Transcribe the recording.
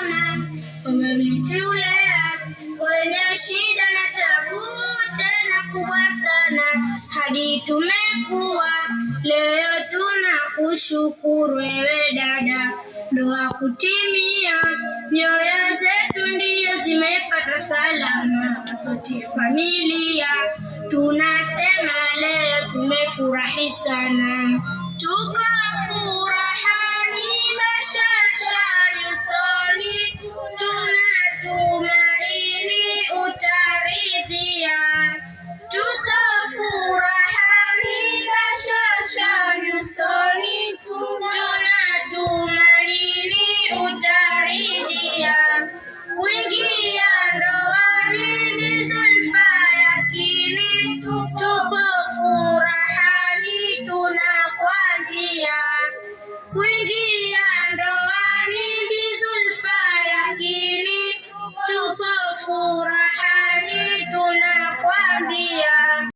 mama umenitulea kwenye shida na tabu, tena kubwa sana hadi tumekuwa leo. Tunakushukuru wewe dada, ndoa kutimia, nyoyo zetu ndiyo zimepata salama, sote familia tunasema leo tumefurahi sana. Tuko furahani, bashasha nyusoni, tunatumaini utaridhia. Tuko furahani, bashasha nyusoni, tunatumaini utaridhia. Kuingia ndoani ni Zulfa yakini, tupo furahani tunakwambia. Kuingia ndoani ni Zulfa yakini, tupo furahani